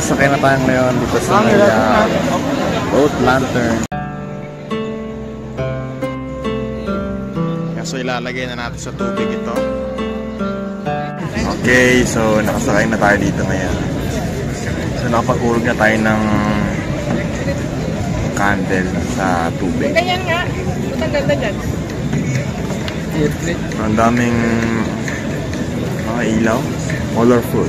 Sasakay na tayo ngayon dito sa boat lantern. So ilalagay na natin sa tubig ito. Okay, so nakasakay na tayo dito ngayon. So nakapag-urog na tayo ng candle sa tubig. Ganyan nga. Ang ganda dyan. Ang daming mga ilaw. Colorful.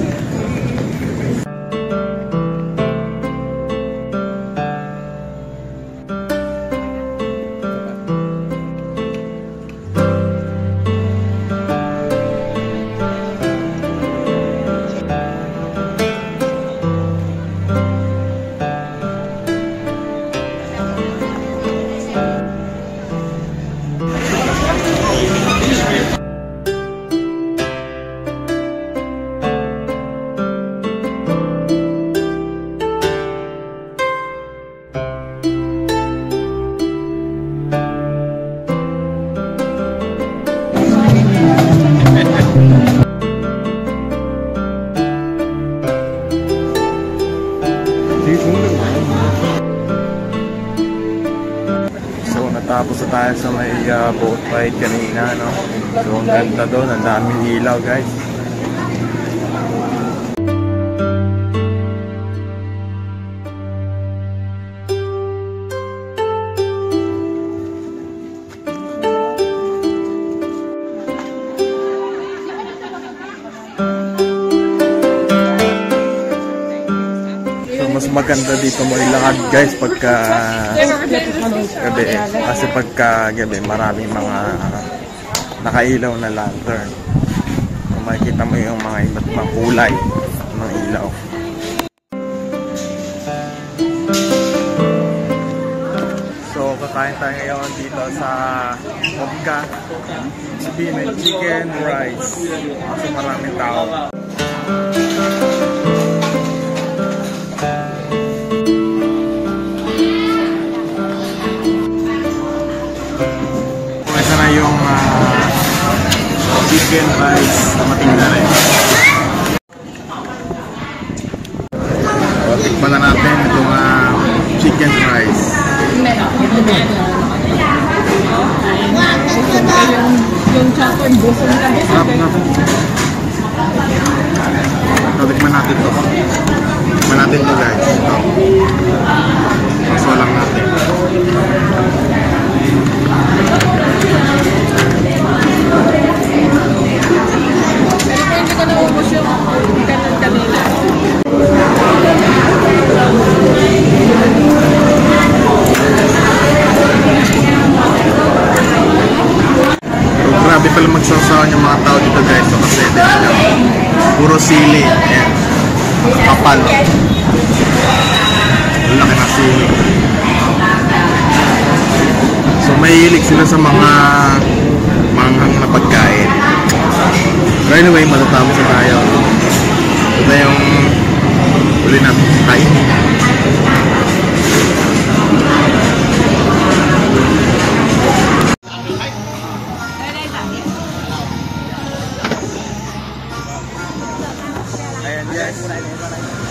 So natapos na tayo sa may boat ride kanina, no? So ang ganda doon, ang daming ilaw guys. Mas maganda dito mo ilakad guys pagka gabi, kasi pagka gabi maraming mga nakailaw na lantern. Kung makikita mo yung mga iba't ibang kulay ng ilaw. So kakain tayo ngayon dito sa Mobka. Sabihin may chicken rice kasi maraming tao. Yung chicken rice dumating na rin. So, tikman na natin itong chicken rice. Yung chopper, buso na kasi. Sarap na. So, tikman natin ito. Tikman natin ito guys. Ito. Paso lang natin. Hindi ko naubos yung kanan kanina. So, grabe pala magsasawan yung mga tao dito guys. So, kasi puro sili. Ayan. Kapal. Laki na sili. So mahilig sila sa mga manghang na pagkain. So anyway, matatapos na tayo. Ito yung uli natin kain. Ayan guys,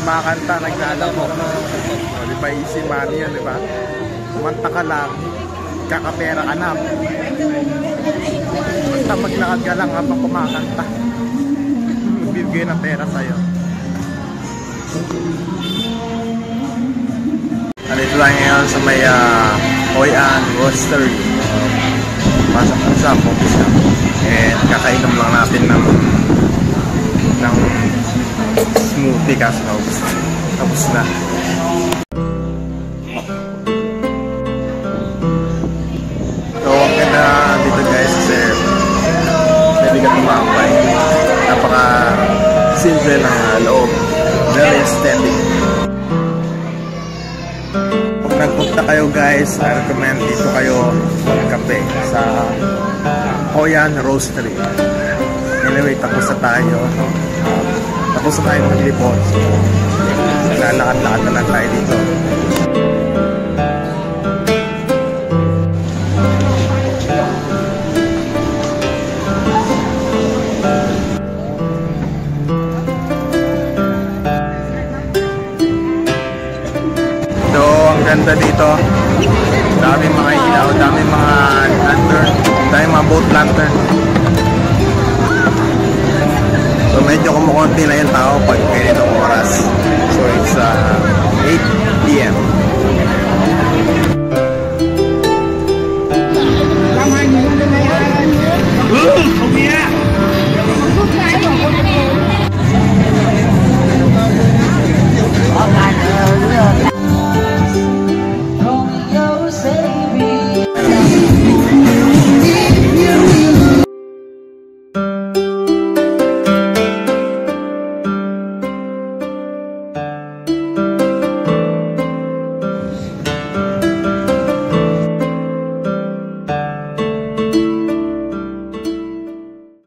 kumakanta, naglalako. O, di ba easy money yan, di ba? Kumanta ka lang, kakapera ka na. Basta maglakad ka lang habang kumakanta. Magbibigay ng pera sa'yo. Nandito lang ngayon sa may Hoi An Roastery. Pasok mo sa office na. And kakainom lang natin ng smoothie kasi tapos na. So ang ganda dito guys kasi pwede ka tumambay. Napaka simple ng loob. Very aesthetic. Kung nagpunta kayo guys, I recommend dito kayo magkape sa Hoi An Roastery. Anyway, tapos na tayo. Tapos na tayo mag-report. Lalakad-lakad na lang tayo dito. ang ganda dito. Daming mga ilaw, daming mga lantern, daming mga boat lantern. So medyo kumukunti na yung tao pag ganitong oras. So it's 8 p.m.